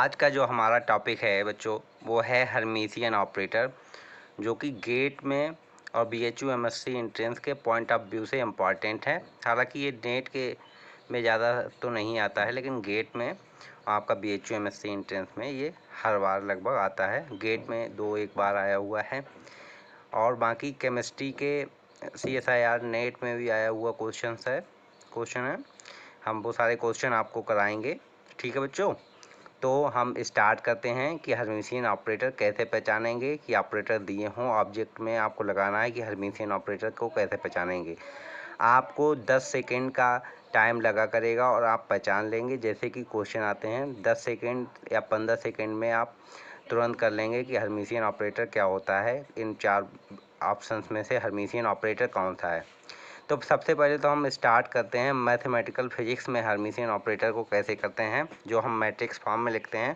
आज का जो हमारा टॉपिक है बच्चों वो है हर्मिशियन ऑपरेटर, जो कि गेट में और BHU MSc एंट्रेंस के पॉइंट ऑफ व्यू से इम्पॉर्टेंट है। हालांकि ये नेट के में ज़्यादा तो नहीं आता है, लेकिन गेट में आपका BHU MSc एंट्रेंस में ये हर बार लगभग आता है। गेट में 2-1 बार आया हुआ है और बाकी केमिस्ट्री के CSIR नेट में भी आया हुआ क्वेश्चन है। हम वो सारे क्वेश्चन आपको कराएंगे, ठीक है बच्चों। तो हम स्टार्ट करते हैं कि हर्मिशियन ऑपरेटर कैसे पहचानेंगे। कि ऑपरेटर दिए हों ऑब्जेक्ट में, आपको लगाना है कि हर्मिशियन ऑपरेटर को कैसे पहचानेंगे। आपको 10 सेकेंड का टाइम लगा करेगा और आप पहचान लेंगे। जैसे कि क्वेश्चन आते हैं 10 सेकेंड या 15 सेकेंड में आप तुरंत कर लेंगे कि हर्मिशियन ऑपरेटर क्या होता है। इन 4 ऑप्शंस में से हर्मिशियन ऑपरेटर कौन सा है। तो सबसे पहले तो हम स्टार्ट करते हैं मैथमेटिकल फिजिक्स में हर्मिशियन ऑपरेटर को कैसे करते हैं। जो हम मैट्रिक्स फॉर्म में लिखते हैं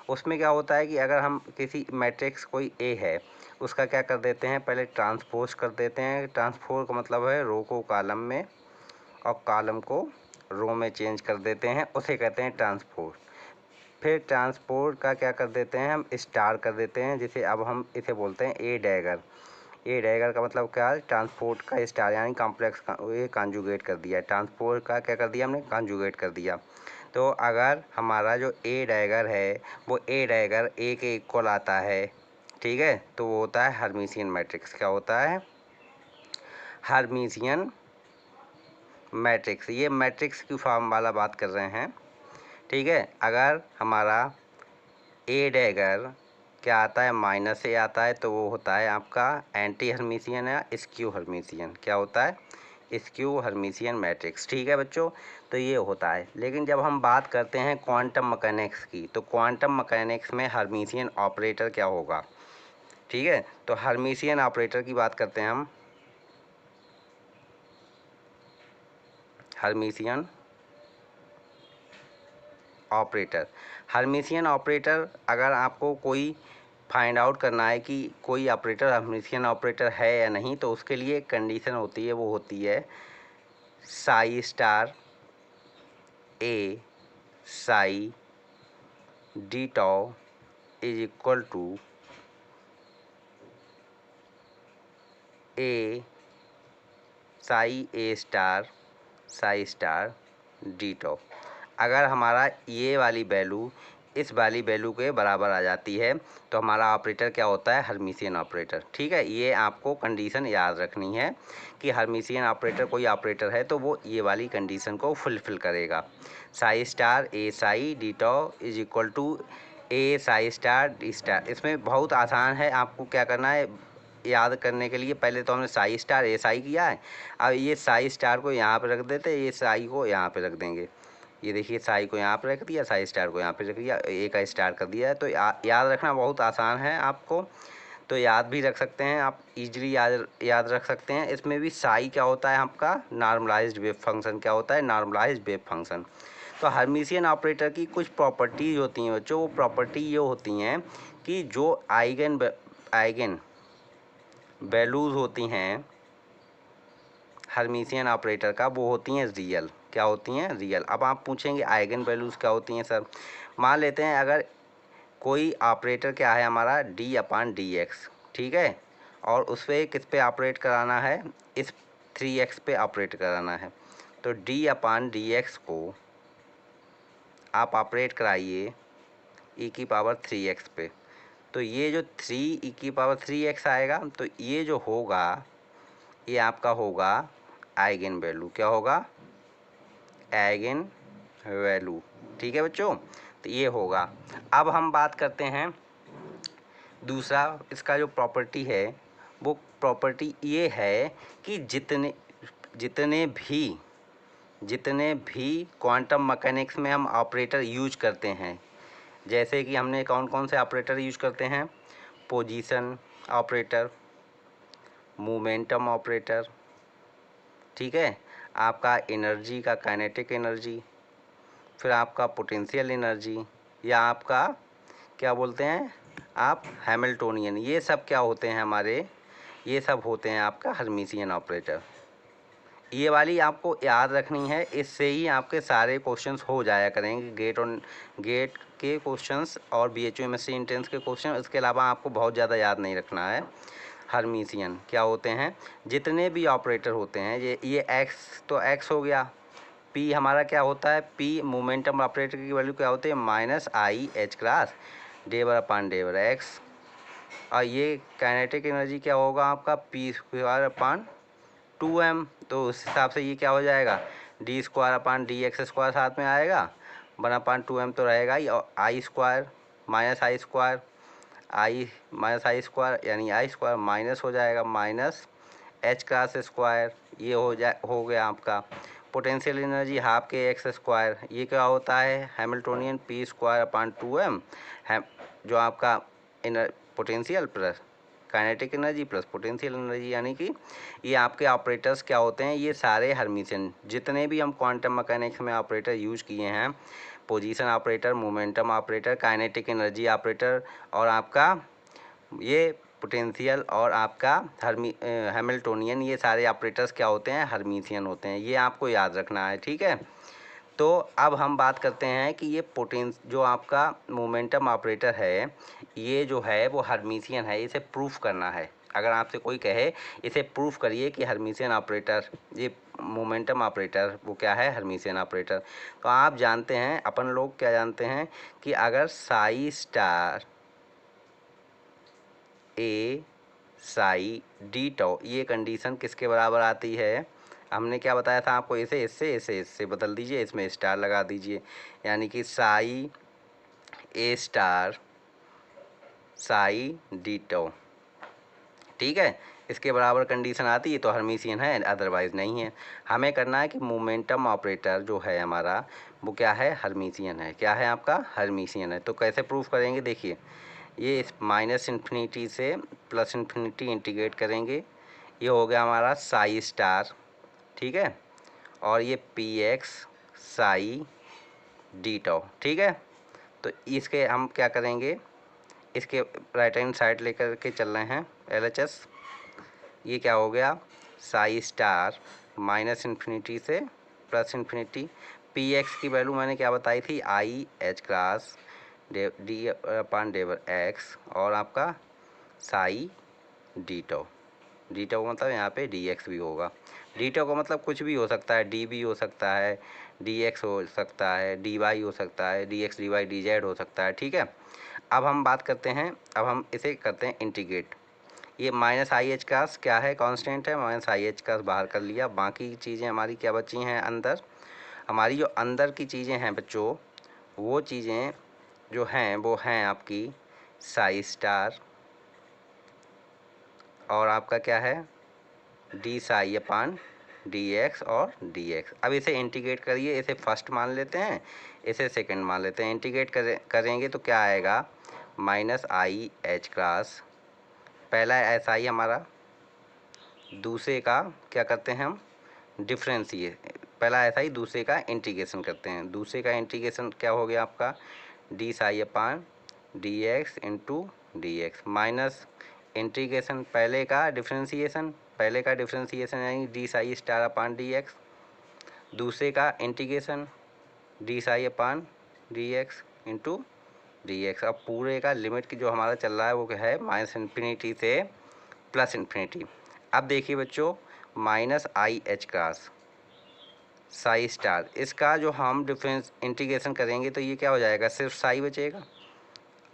उसमें क्या होता है कि अगर हम किसी मैट्रिक्स कोई ए है उसका क्या कर देते हैं, पहले ट्रांसपोज कर देते हैं। ट्रांसपोज का मतलब है रो को कॉलम में और कॉलम को रो में चेंज कर देते हैं, उसे कहते हैं ट्रांसपोज। फिर ट्रांसपोज का क्या कर देते हैं, हम स्टार कर देते हैं, जिसे अब हम इसे बोलते हैं ए डैगर। ए डैगर का मतलब क्या है, ट्रांसपोर्ट का स्टार यानी कॉम्प्लेक्स ये कॉन्जुगेट कर दिया। ट्रांसपोर्ट का क्या कर दिया हमने, कॉन्जुगेट कर दिया। तो अगर हमारा जो ए डैगर है वो ए डैगर ए के इक्वल आता है, ठीक है, तो वो होता है हर्मिशियन मैट्रिक्स। क्या होता है, हर्मिशियन मैट्रिक्स। ये मैट्रिक्स की फॉर्म वाला बात कर रहे हैं, ठीक है। अगर हमारा ए डैगर क्या आता है, माइनस ए आता है, तो वो होता है आपका एंटी हर्मिशियन या स्क्यू हर्मिशियन। क्या होता है, स्क्यू हर्मिशियन मैट्रिक्स, ठीक है बच्चों। तो ये होता है। लेकिन जब हम बात करते हैं क्वांटम मैकेनिक्स की, तो क्वांटम मैकेनिक्स में हर्मिशियन ऑपरेटर क्या होगा, ठीक है। तो हर्मिशियन ऑपरेटर की बात करते हैं हम। हर्मिशियन ऑपरेटर, हर्मिशियन ऑपरेटर अगर आपको कोई फाइंड आउट करना है कि कोई ऑपरेटर हर्मिशियन ऑपरेटर है या नहीं, तो उसके लिए एक कंडीशन होती है, वो होती है psi star A psi D tau is equal to A psi star D tau. अगर हमारा ये वाली वैल्यू इस वाली वैल्यू के बराबर आ जाती है तो हमारा ऑपरेटर क्या होता है, हर्मिशियन ऑपरेटर, ठीक है। ये आपको कंडीशन याद रखनी है कि हर्मिशियन ऑपरेटर कोई ऑपरेटर है तो वो ये वाली कंडीशन को फुलफिल करेगा। Psi star A psi D tau is equal to A psi star d star. इसमें बहुत आसान है, आपको क्या करना है याद करने के लिए, पहले तो हमने साई स्टार ए साई किया है। अब ये साई स्टार को यहाँ पे रख देते, ये साई को यहाँ पे रख देंगे। ये देखिए साई को यहाँ पे रख दिया, साई स्टार को यहाँ पे रख दिया, ए का स्टार कर दिया है। तो याद रखना बहुत आसान है आपको, तो याद भी रख सकते हैं आप, इजीली याद रख सकते हैं। इसमें भी साई क्या होता है आपका, नॉर्मलाइज्ड वेव फंक्शन। क्या होता है, नॉर्मलाइज्ड वेव फंक्शन। तो हर्मिशियन ऑपरेटर की कुछ प्रॉपर्टीज होती हैं बच्चों। वो प्रॉपर्टी ये होती हैं कि जो आइगन वैल्यूज़ होती हैं हर्मिशियन ऑपरेटर का, वो होती हैं रियल। क्या होती हैं, रियल। अब आप पूछेंगे आइगन वैल्यूज़ क्या होती हैं सर। मान लेते हैं अगर कोई ऑपरेटर क्या है हमारा d/dx, ठीक है, और उस पर किस पे ऑपरेट कराना है, इस 3x पे ऑपरेट कराना है। तो d/dx को आप ऑपरेट कराइए e⁻3x पे। तो ये जो 3e⁻3x आएगा, तो ये जो होगा ये आपका होगा आइगन वैल्यू। क्या होगा, आइगन वैल्यू, ठीक है बच्चों। तो ये होगा। अब हम बात करते हैं दूसरा, इसका जो प्रॉपर्टी है वो प्रॉपर्टी ये है कि जितने भी क्वांटम मैकेनिक्स में हम ऑपरेटर यूज करते हैं, जैसे कि हमने कौन कौन से ऑपरेटर यूज करते हैं, पोजीशन ऑपरेटर, मोमेंटम ऑपरेटर, ठीक है, आपका एनर्जी का काइनेटिक एनर्जी, फिर आपका पोटेंशियल एनर्जी, या आपका क्या बोलते हैं आप, हैमिल्टोनियन। ये सब क्या होते हैं हमारे, ये सब होते हैं आपका हर्मिशियन ऑपरेटर। ये वाली आपको याद रखनी है, इससे ही आपके सारे क्वेश्चंस हो जाया करेंगे, गेट के क्वेश्चंस और BHU MSc एंट्रेंस के क्वेश्चन। इसके अलावा आपको बहुत ज़्यादा याद नहीं रखना है। हर्मिशियन क्या होते हैं, जितने भी ऑपरेटर होते हैं, ये एक्स तो एक्स हो गया, पी हमारा क्या होता है, पी मोमेंटम ऑपरेटर की वैल्यू क्या होती है, minus I H cross del upon del X, और ये काइनेटिक एनर्जी क्या होगा आपका, पी स्क्वायर अपान 2m। तो उस हिसाब से ये क्या हो जाएगा, D square upon D x square साथ में आएगा, 1/2m तो रहेगा ही, और आई स्क्वायर माइनस आई स्क्वायर, आई माइनस आई स्क्वायर यानी आई स्क्वायर माइनस हो जाएगा माइनस एच क्रास स्क्वायर, ये हो गया आपका। पोटेंशियल एनर्जी हाफ के एक्स स्क्वायर, ये क्या होता है, Hamiltonian P square upon 2m है, जो आपका potential plus kinetic energy plus potential energy, यानी कि ये आपके ऑपरेटर्स क्या होते हैं, ये सारे हर्मिशियन जितने भी हम क्वांटम मैकेनिक्स में ऑपरेटर यूज किए हैं, position operator, momentum operator, kinetic energy operator, और आपका ये पोटेंशियल और आपका हैमिल्टोनियन, ये सारे ऑपरेटर्स क्या होते हैं, हर्मिशियन होते हैं। ये आपको याद रखना है, ठीक है। तो अब हम बात करते हैं कि ये जो आपका मोमेंटम ऑपरेटर है, ये जो है वो हर्मिशियन है, इसे प्रूफ करना है। अगर आपसे कोई कहे इसे प्रूफ करिए कि हर्मिशियन ऑपरेटर, ये मोमेंटम ऑपरेटर वो क्या है, हर्मिशियन ऑपरेटर, तो आप जानते हैं, अपन लोग क्या जानते हैं कि अगर psi star A psi D tau, ये कंडीशन किसके बराबर आती है, हमने क्या बताया था आपको, इससे बदल दीजिए, इसमें स्टार लगा दीजिए, यानी कि साई ए स्टार साई डी टो, ठीक है, इसके बराबर कंडीशन आती है तो हर्मिशियन है, अदरवाइज नहीं है। हमें करना है कि मोमेंटम ऑपरेटर जो है हमारा वो क्या है, हर्मिशियन है, क्या है आपका, हर्मिशियन है। तो कैसे प्रूफ करेंगे, देखिए, ये इस माइनस इन्फिनिटी से प्लस इन्फिनिटी इंटीग्रेट करेंगे, ये हो गया हमारा साई स्टार, ठीक है, और ये p x psi D tau, ठीक है। तो इसके हम क्या करेंगे, इसके राइट हैंड साइड लेकर के चल रहे हैं LHS, ये क्या हो गया, साई स्टार माइनस इन्फिनिटी से प्लस इन्फिनिटी, पी एक्स की वैल्यू मैंने क्या बताई थी, I H cross D upon del X, और आपका psi D tau, D tau का मतलब यहाँ पे डी एक्स भी होगा, डी टो का मतलब कुछ भी हो सकता है, डी भी हो सकता है, डी एक्स हो सकता है, डी वाई हो सकता है, d x d y d z हो सकता है, ठीक है। अब हम बात करते हैं, अब हम इसे करते हैं इंटीग्रेट। ये माइनस आई एच क्रास क्या है, कांस्टेंट है, माइनस आई एच क्रास बाहर कर लिया, बाकी चीज़ें हमारी क्या बची हैं अंदर, हमारी जो अंदर की चीज़ें हैं बच्चों, वो चीज़ें जो हैं वो हैं आपकी साई स्टार, और आपका क्या है, D psi upon D X और डी एक्स। अब इसे इंटीग्रेट करिए, इसे फर्स्ट मान लेते हैं, इसे सेकंड मान लेते हैं, इंटीग्रेट करेंगे तो क्या आएगा, माइनस आई एच क्रास, पहला ऐसा ही हमारा, दूसरे का क्या करते हैं हम, डिफ्रेंशिएट, पहला ऐसा ही, दूसरे का इंटीग्रेशन करते हैं, दूसरे का इंटीग्रेशन क्या हो गया आपका, D psi upon D X into D X, minus integration पहले का डिफ्रेंशिएशन यानी D psi star upon D X, दूसरे का integration D psi upon D X into D X. अब पूरे का लिमिट की जो हमारा चल रहा है वो क्या है, माइनस इन्फिनिटी से प्लस इन्फिनिटी। अब देखिए बच्चों, minus I H cross Sai star, इसका जो हम डिफरेंस इंटीग्रेशन करेंगे तो ये क्या हो जाएगा, सिर्फ साई बचेगा,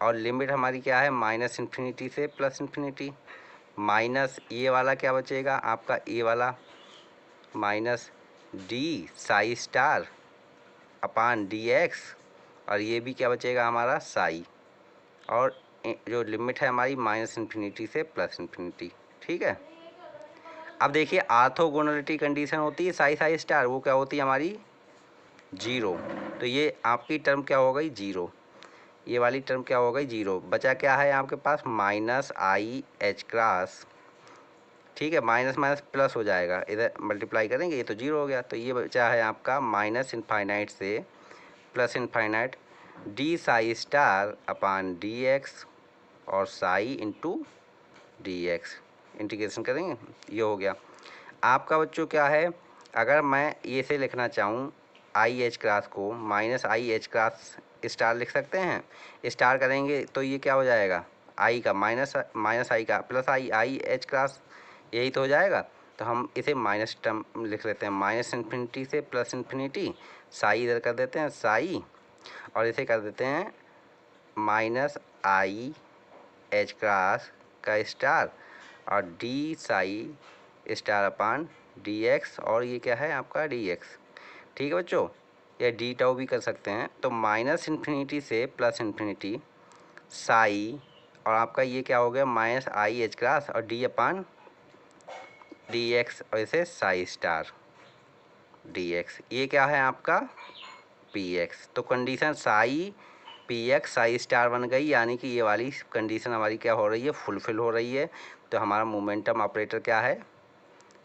और लिमिट हमारी क्या है, माइनस इन्फिनिटी से प्लस इन्फिनिटी, माइनस ये वाला क्या बचेगा आपका, ये वाला minus D psi star upon D X, और ये भी क्या बचेगा हमारा साई, और जो लिमिट है हमारी माइनस इन्फिनिटी से प्लस इन्फिनिटी, ठीक है। अब देखिए ऑर्थोगोनलिटी कंडीशन होती है साई साई स्टार, वो क्या होती है हमारी, जीरो, तो ये आपकी टर्म क्या हो गई, जीरो, ये वाली टर्म क्या हो गई, जीरो, बचा क्या है आपके पास, माइनस आई एच क्रास, ठीक है, माइनस माइनस प्लस हो जाएगा, इधर मल्टीप्लाई करेंगे, ये तो जीरो हो गया, तो ये बचा है आपका माइनस इनफाइनाइट से plus infinite D psi star upon D X और psi into D X, integration करेंगे, ये हो गया आपका बच्चों क्या है, अगर मैं ये से लिखना चाहूँ आई एच क्लास को minus I H class star लिख सकते हैं। स्टार करेंगे तो ये क्या हो जाएगा, आई का माइनस आई का प्लस आई एच क्लास, यही तो हो जाएगा। तो हम इसे माइनस टर्म लिख लेते हैं, माइनस इन्फिनिटी से प्लस इन्फिनिटी, साई इधर कर देते हैं साई, और इसे कर देते हैं माइनस आई एच क्लास का स्टार और D psi star upon D X, और ये क्या है आपका डी एक्स। ठीक है बच्चों, या डी टाउ भी कर सकते हैं। तो माइनस इन्फिनिटी से प्लस इन्फिनिटी साई, और आपका ये क्या हो गया माइनस आई एच क्लास और डी अपान डी एक्स, और इसे साई स्टार डी एक्स, ये क्या है आपका पी एक्स। तो condition Sai P x Sai star बन गई, यानी कि ये वाली कंडीशन हमारी क्या हो रही है, फुलफिल हो रही है। तो हमारा मोमेंटम ऑपरेटर क्या है,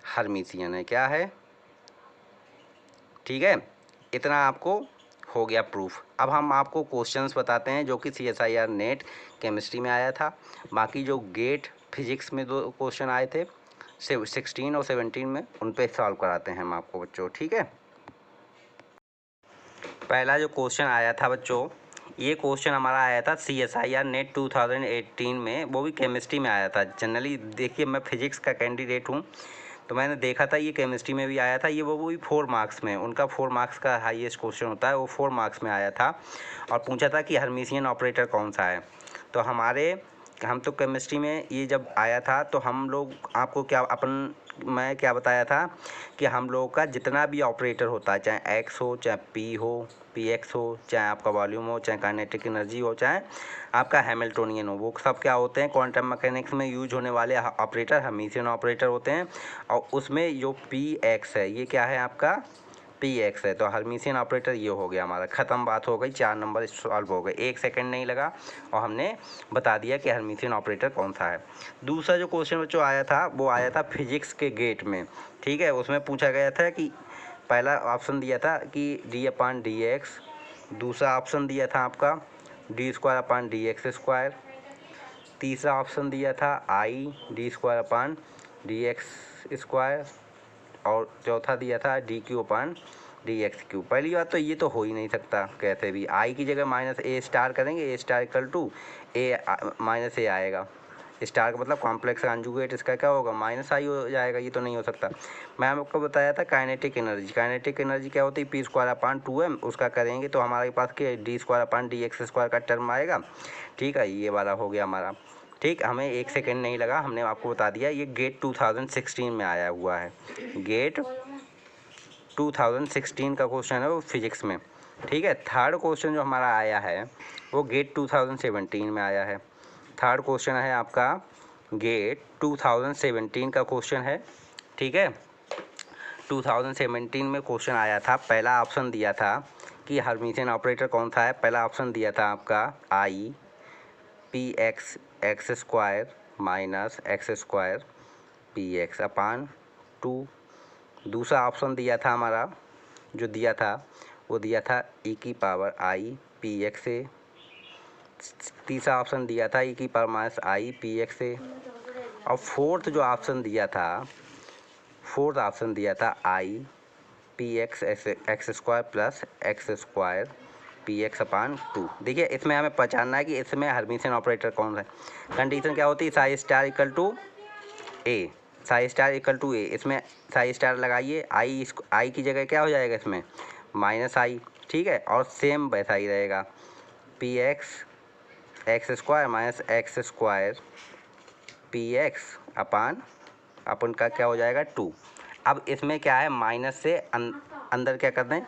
हर्मिशियन है। क्या है, ठीक है। इतना आपको हो गया प्रूफ। अब हम आपको क्वेश्चंस बताते हैं जो कि CSIR नेट केमिस्ट्री में आया था। बाकी जो गेट फिजिक्स में 2 क्वेश्चन आए थे 16 और 17 में, उन पे सॉल्व कराते हैं हम आपको बच्चों। ठीक है, पहला जो क्वेश्चन आया था बच्चों, ये क्वेश्चन हमारा आया था CSIR नेट 2018 में, वो भी केमिस्ट्री में आया था। जनरली देखिए मैं फिजिक्स का कैंडिडेट हूँ, तो मैंने देखा था ये केमिस्ट्री में भी आया था। ये वो भी 4 मार्क्स में, उनका 4 मार्क्स का हाईएस्ट क्वेश्चन होता है, वो 4 मार्क्स में आया था। और पूछा था कि हर्मिशियन ऑपरेटर कौन सा है। तो हम तो केमिस्ट्री में ये जब आया था तो हम लोग आपको मैं क्या बताया था कि हम लोगों का जितना भी ऑपरेटर होता है, चाहे एक्स हो, चाहे पी हो, पी एक्स हो, चाहे आपका वॉल्यूम हो, चाहे काइनेटिक एनर्जी हो, चाहे आपका हैमिल्टोनियन हो, वो सब क्या होते हैं, क्वांटम मैकेनिक्स में यूज होने वाले ऑपरेटर हर्मिशियन ऑपरेटर होते हैं। और उसमें जो पी एक्स है, ये क्या है आपका पी एक्स है। तो हर्मिशियन ऑपरेटर ये हो गया हमारा, ख़त्म बात हो गई। 4 नंबर सॉल्व हो गए, 1 सेकंड नहीं लगा और हमने बता दिया कि हर्मिशियन ऑपरेटर कौन सा है। दूसरा जो क्वेश्चन बच्चों आया था, वो आया था फिजिक्स के गेट में। ठीक है, उसमें पूछा गया था कि पहला ऑप्शन दिया था कि डी अपान डी एक्स, दूसरा ऑप्शन दिया था आपका D square upon D x square, तीसरा ऑप्शन दिया था I D square upon D x square, और चौथा दिया था डी क्यू अपान डी एक्स क्यू। पहली बात तो ये तो हो ही नहीं सकता, कैसे भी आई की जगह माइनस ए स्टार करेंगे, A star equal to A minus A आएगा। स्टार का मतलब कॉम्प्लेक्स कॉन्जुगेट, इसका क्या होगा माइनस आई हो जाएगा, ये तो नहीं हो सकता। मैं आपको बताया था काइनेटिक एनर्जी क्या होती है, पी स्क्वायर अपान 2m, उसका करेंगे तो हमारे पास क्या D square upon D x square का टर्म आएगा। ठीक है, ये वाला हो गया हमारा। ठीक, हमें 1 सेकेंड नहीं लगा, हमने आपको बता दिया। ये गेट 2016 में आया हुआ है, गेट 2016 का क्वेश्चन है वो फिजिक्स में। ठीक है, थर्ड क्वेश्चन जो हमारा आया है वो गेट 2017 में आया है। थर्ड क्वेश्चन है आपका गेट 2017 का क्वेश्चन है। ठीक है, 2017 में क्वेश्चन आया था। पहला ऑप्शन दिया था कि हर्मिशियन ऑपरेटर कौन सा है। पहला ऑप्शन दिया था आपका I P X X square minus X square P X upon 2। दूसरा ऑप्शन दिया था हमारा, जो दिया था वो दिया था ई की power I P X A. तीसरा ऑप्शन दिया था ई की power minus I P X A. और फोर्थ ऑप्शन दिया था I P X X square plus X square P X upon 2। देखिए इसमें हमें पहचानना है कि इसमें हर्मिशियन ऑपरेटर कौन है। कंडीशन क्या होती है, psi star equal to A, psi star equal to A. इसमें साई स्टार लगाइए, आई की जगह क्या हो जाएगा इसमें माइनस आई। ठीक है, और सेम वैसा ही रहेगा, P X X square minus X square P X upon का क्या हो जाएगा 2। अब इसमें क्या है, माइनस से अंदर क्या कर दें,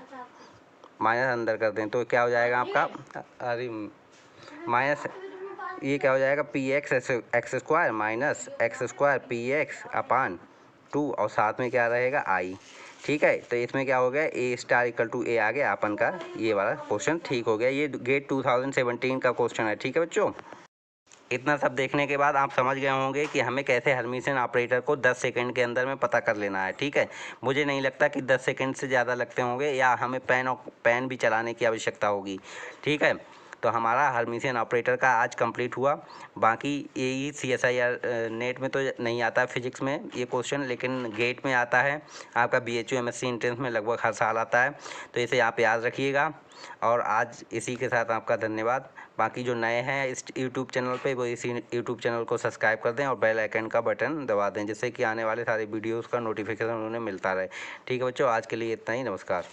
माइनस अंदर कर दें तो क्या हो जाएगा आपका, अरे माइनस, ये क्या हो जाएगा P X X square minus X square P X upon 2, और साथ में क्या रहेगा आई। ठीक है, तो इसमें क्या हो गया ए स्टार इक्वल टू ए आ गया अपन का, ये वाला क्वेश्चन ठीक हो गया। ये गेट 2017 का क्वेश्चन है। ठीक है बच्चों, इतना सब देखने के बाद आप समझ गए होंगे कि हमें कैसे हर्मिशियन ऑपरेटर को 10 सेकंड के अंदर में पता कर लेना है। ठीक है, मुझे नहीं लगता कि 10 सेकंड से ज़्यादा लगते होंगे, या हमें पेन भी चलाने की आवश्यकता होगी। ठीक है, तो हमारा हर्मिशियन ऑपरेटर का आज कंप्लीट हुआ। बाकी यही CSIR नेट में तो नहीं आता है फिजिक्स में ये क्वेश्चन, लेकिन गेट में आता है आपका BHU MSc एंट्रेंस में लगभग हर साल आता है, तो इसे आप याद रखिएगा। और आज इसी के साथ आपका धन्यवाद। बाकी जो नए हैं इस यूट्यूब चैनल पे वो इसी यूट्यूब चैनल को सब्सक्राइब कर दें और बेल आइकन का बटन दबा दें, जिससे कि आने वाले सारे वीडियोज़ का नोटिफिकेशन उन्हें मिलता रहे। ठीक है बच्चों, आज के लिए इतना ही। नमस्कार।